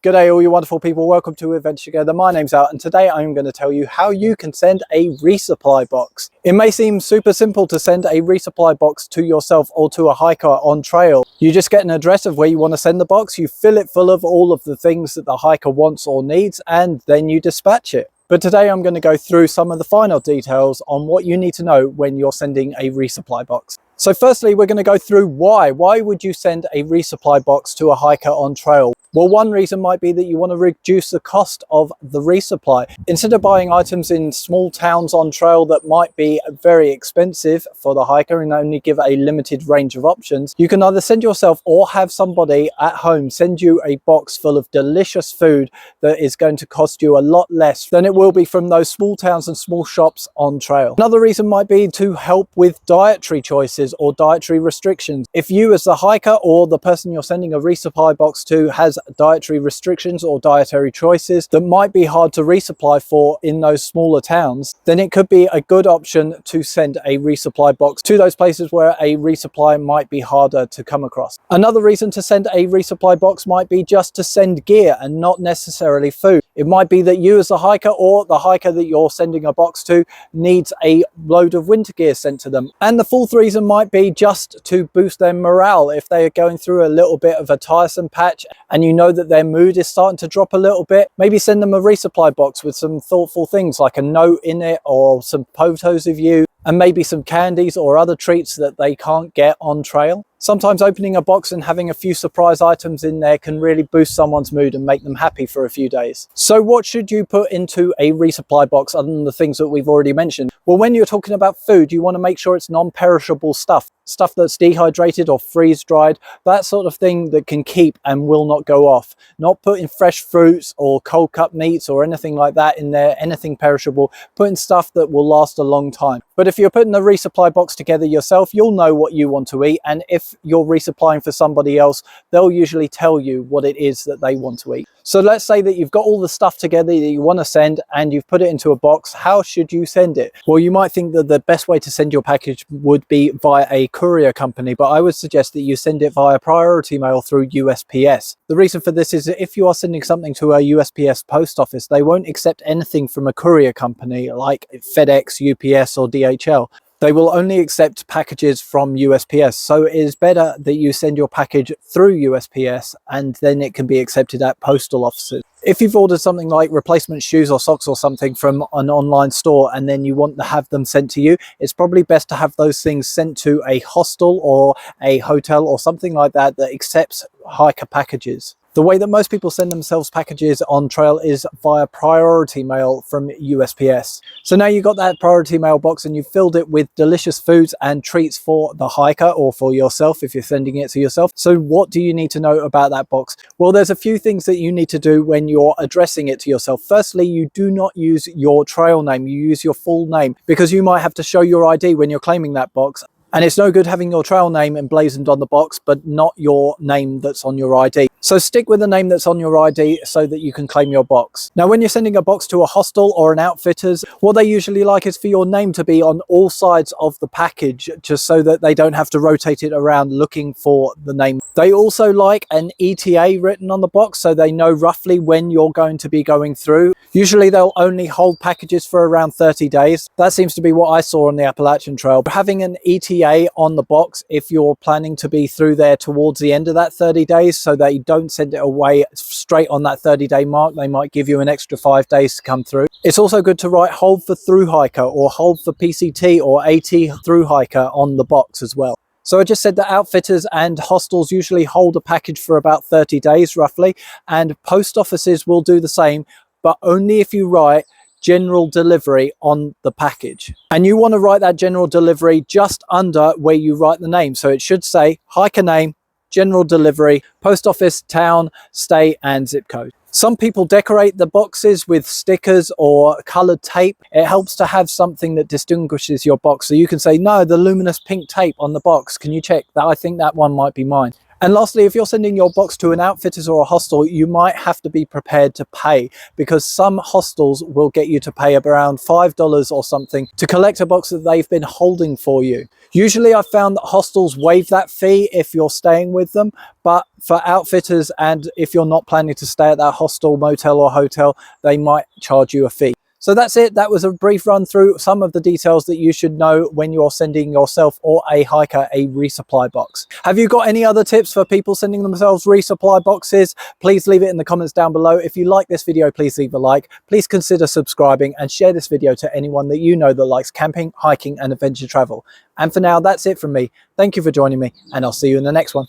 G'day all you wonderful people, welcome to Adventure Together. My name's Al and today I'm going to tell you how you can send a resupply box. It may seem super simple to send a resupply box to yourself or to a hiker on trail. You just get an address of where you want to send the box, you fill it full of all of the things that the hiker wants or needs, and then you dispatch it. But today I'm going to go through some of the final details on what you need to know when you're sending a resupply box. So firstly, we're going to go through why. Why would you send a resupply box to a hiker on trail? Well, one reason might be that you want to reduce the cost of the resupply. Instead of buying items in small towns on trail that might be very expensive for the hiker and only give a limited range of options, you can either send yourself or have somebody at home send you a box full of delicious food that is going to cost you a lot less than it will be from those small towns and small shops on trail. Another reason might be to help with dietary choices or dietary restrictions. If you as the hiker or the person you're sending a resupply box to has dietary restrictions or dietary choices that might be hard to resupply for in those smaller towns, then it could be a good option to send a resupply box to those places where a resupply might be harder to come across. Another reason to send a resupply box might be just to send gear and not necessarily food. It might be that you as the hiker or the hiker that you're sending a box to needs a load of winter gear sent to them. And the fourth reason might be just to boost their morale. If they are going through a little bit of a tiresome patch and you know that their mood is starting to drop a little bit, maybe send them a resupply box with some thoughtful things like a note in it or some photos of you and maybe some candies or other treats that they can't get on trail. Sometimes opening a box and having a few surprise items in there can really boost someone's mood and make them happy for a few days. So what should you put into a resupply box other than the things that we've already mentioned? Well, when you're talking about food, you want to make sure it's non-perishable stuff that's dehydrated or freeze dried, that sort of thing that can keep and will not go off. Not putting fresh fruits or cold cut meats or anything like that in there, anything perishable, putting stuff that will last a long time. But if you're putting the resupply box together yourself, you'll know what you want to eat, and if you're resupplying for somebody else, they'll usually tell you what it is that they want to eat. So let's say that you've got all the stuff together that you want to send and you've put it into a box. How should you send it? Well, you might think that the best way to send your package would be via a courier company, but I would suggest that you send it via priority mail through USPS. The reason for this is that if you are sending something to a USPS post office, they won't accept anything from a courier company like FedEx, UPS or DHL. They will only accept packages from USPS, so it is better that you send your package through USPS and then it can be accepted at postal offices. If you've ordered something like replacement shoes or socks or something from an online store and then you want to have them sent to you, it's probably best to have those things sent to a hostel or a hotel or something like that that accepts hiker packages. The way that most people send themselves packages on trail is via priority mail from USPS. So now you've got that priority mail box and you've filled it with delicious foods and treats for the hiker or for yourself if you're sending it to yourself. So what do you need to know about that box? Well, there's a few things that you need to do when you're addressing it to yourself. Firstly, you do not use your trail name, you use your full name, because you might have to show your ID when you're claiming that box. And it's no good having your trail name emblazoned on the box, but not your name that's on your ID. So stick with the name that's on your ID so that you can claim your box. Now, when you're sending a box to a hostel or an outfitter's, what they usually like is for your name to be on all sides of the package, just so that they don't have to rotate it around looking for the name. They also like an ETA written on the box so they know roughly when you're going to be going through. Usually they'll only hold packages for around 30 days. That seems to be what I saw on the Appalachian Trail. But having an ETA on the box if you're planning to be through there towards the end of that 30 days so they don't send it away straight on that 30-day mark. They might give you an extra 5 days to come through. It's also good to write hold for thru-hiker or hold for PCT or AT thru-hiker on the box as well. So I just said that outfitters and hostels usually hold a package for about 30 days roughly, and post offices will do the same, but only if you write general delivery on the package. And you want to write that general delivery just under where you write the name. So it should say hiker name, general delivery, post office, town, state and zip code. Some people decorate the boxes with stickers or colored tape. It helps to have something that distinguishes your box. So you can say, no, the luminous pink tape on the box, can you check that? I think that one might be mine. And lastly, if you're sending your box to an outfitters or a hostel, you might have to be prepared to pay, because some hostels will get you to pay around $5 or something to collect a box that they've been holding for you. Usually I've found that hostels waive that fee if you're staying with them, but for outfitters, and if you're not planning to stay at that hostel, motel or hotel, they might charge you a fee. So that's it. That was a brief run through some of the details that you should know when you're sending yourself or a hiker a resupply box. Have you got any other tips for people sending themselves resupply boxes? Please leave it in the comments down below. If you like this video, please leave a like. Please consider subscribing and share this video to anyone that you know that likes camping, hiking and adventure travel. And for now, that's it from me. Thank you for joining me, and I'll see you in the next one.